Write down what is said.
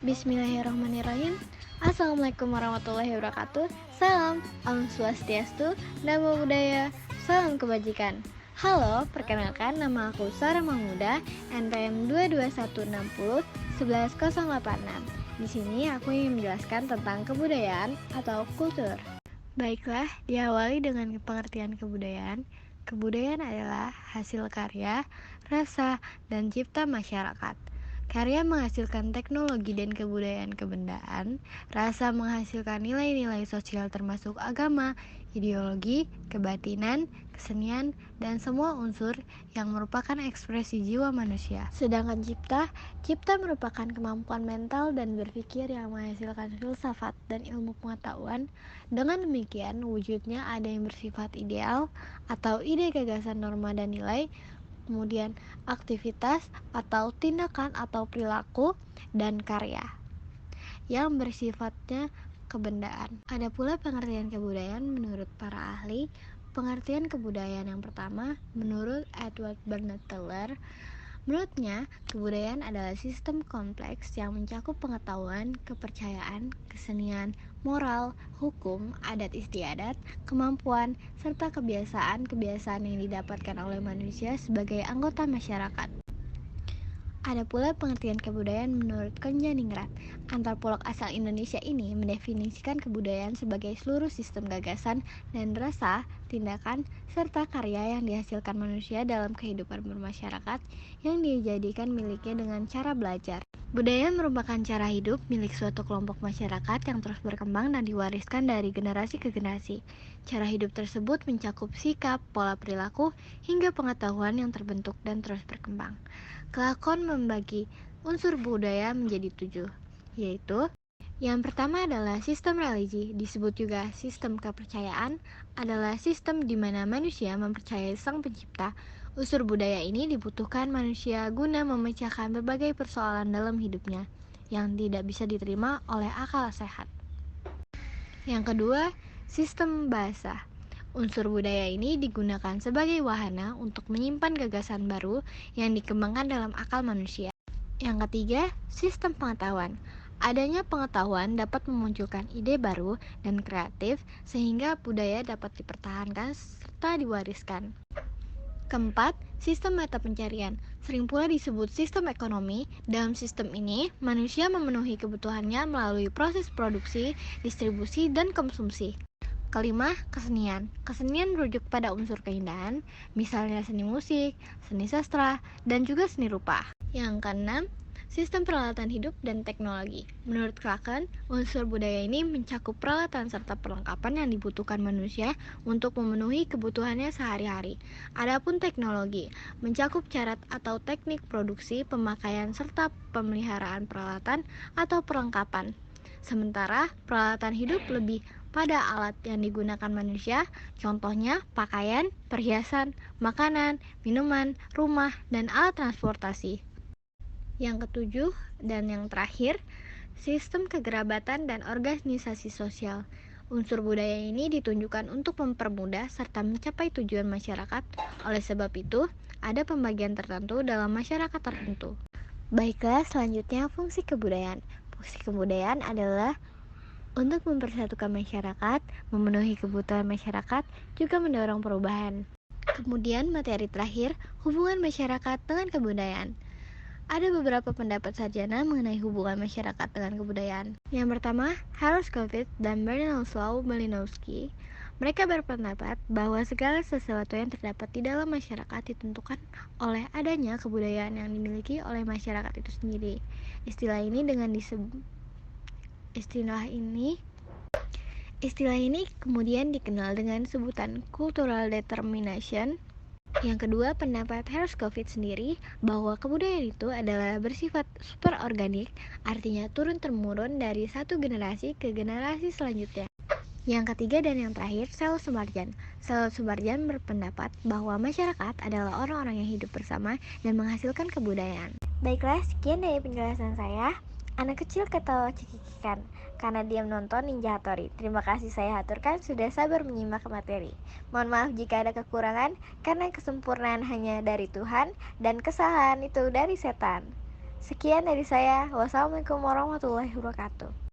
Bismillahirrahmanirrahim. Assalamualaikum warahmatullahi wabarakatuh. Salam, Om Swastiastu, Namo Buddhaya, salam kebajikan. Halo, perkenalkan nama aku Sarah Mahmuda, NPM 22160 11086. Di sini aku ingin menjelaskan tentang kebudayaan atau kultur. Baiklah, diawali dengan pengertian kebudayaan. Kebudayaan adalah hasil karya, rasa, dan cipta masyarakat. Karya menghasilkan teknologi dan kebudayaan kebendaan, rasa menghasilkan nilai-nilai sosial termasuk agama, ideologi, kebatinan, kesenian, dan semua unsur yang merupakan ekspresi jiwa manusia. Sedangkan cipta merupakan kemampuan mental dan berpikir yang menghasilkan filsafat dan ilmu pengetahuan. Dengan demikian, wujudnya ada yang bersifat ideal atau ide gagasan norma dan nilai, kemudian aktivitas atau tindakan atau perilaku, dan karya yang bersifatnya kebendaan. Ada pula pengertian kebudayaan menurut para ahli. Pengertian kebudayaan yang pertama menurut Edward Bernard Teller. Menurutnya, kebudayaan adalah sistem kompleks yang mencakup pengetahuan, kepercayaan, kesenian, moral, hukum, adat istiadat, kemampuan, serta kebiasaan-kebiasaan yang didapatkan oleh manusia sebagai anggota masyarakat. Ada pula pengertian kebudayaan menurut Konjaningrat. Antropolog asal Indonesia ini mendefinisikan kebudayaan sebagai seluruh sistem gagasan dan rasa, tindakan, serta karya yang dihasilkan manusia dalam kehidupan bermasyarakat yang dijadikan miliknya dengan cara belajar. Budaya merupakan cara hidup milik suatu kelompok masyarakat yang terus berkembang dan diwariskan dari generasi ke generasi. Cara hidup tersebut mencakup sikap, pola perilaku, hingga pengetahuan yang terbentuk dan terus berkembang. Kelakon membagi unsur budaya menjadi 7, yaitu yang pertama adalah sistem religi, disebut juga sistem kepercayaan, adalah sistem di mana manusia mempercayai Sang Pencipta. Unsur budaya ini dibutuhkan manusia guna memecahkan berbagai persoalan dalam hidupnya yang tidak bisa diterima oleh akal sehat. Yang kedua, sistem bahasa. Unsur budaya ini digunakan sebagai wahana untuk menyimpan gagasan baru yang dikembangkan dalam akal manusia. Yang ketiga, sistem pengetahuan. Adanya pengetahuan dapat memunculkan ide baru dan kreatif sehingga budaya dapat dipertahankan serta diwariskan. Keempat, sistem mata pencarian. Sering pula disebut sistem ekonomi. Dalam sistem ini, manusia memenuhi kebutuhannya melalui proses produksi, distribusi, dan konsumsi. Kelima, kesenian. Kesenian merujuk pada unsur keindahan, misalnya seni musik, seni sastra, dan juga seni rupa. Yang keenam, sistem peralatan hidup dan teknologi. Menurut Kraken, unsur budaya ini mencakup peralatan serta perlengkapan yang dibutuhkan manusia untuk memenuhi kebutuhannya sehari-hari. Adapun teknologi mencakup cara atau teknik produksi, pemakaian, serta pemeliharaan peralatan atau perlengkapan. Sementara peralatan hidup lebih pada alat yang digunakan manusia, contohnya pakaian, perhiasan, makanan, minuman, rumah, dan alat transportasi. Yang ketujuh dan yang terakhir, sistem kekerabatan dan organisasi sosial. Unsur budaya ini ditunjukkan untuk mempermudah serta mencapai tujuan masyarakat. Oleh sebab itu, ada pembagian tertentu dalam masyarakat tertentu. Baiklah, selanjutnya fungsi kebudayaan. Fungsi kebudayaan adalah untuk mempersatukan masyarakat, memenuhi kebutuhan masyarakat, juga mendorong perubahan. Kemudian materi terakhir, hubungan masyarakat dengan kebudayaan. Ada beberapa pendapat sarjana mengenai hubungan masyarakat dengan kebudayaan. Yang pertama, Harold dan Bronislaw Malinowski. Mereka berpendapat bahwa segala sesuatu yang terdapat di dalam masyarakat ditentukan oleh adanya kebudayaan yang dimiliki oleh masyarakat itu sendiri. Istilah ini kemudian dikenal dengan sebutan cultural determination. Yang kedua, pendapat Herskovits sendiri bahwa kebudayaan itu adalah bersifat superorganik, artinya turun-temurun dari satu generasi ke generasi selanjutnya. Yang ketiga dan yang terakhir, Sel Sumarjan berpendapat bahwa masyarakat adalah orang-orang yang hidup bersama dan menghasilkan kebudayaan. Baiklah, sekian dari penjelasan saya. Anak kecil ketawa cekikikan karena dia menonton Ninja Hattori. Terima kasih saya haturkan sudah sabar menyimak materi. Mohon maaf jika ada kekurangan, karena kesempurnaan hanya dari Tuhan dan kesalahan itu dari setan. Sekian dari saya. Wassalamualaikum warahmatullahi wabarakatuh.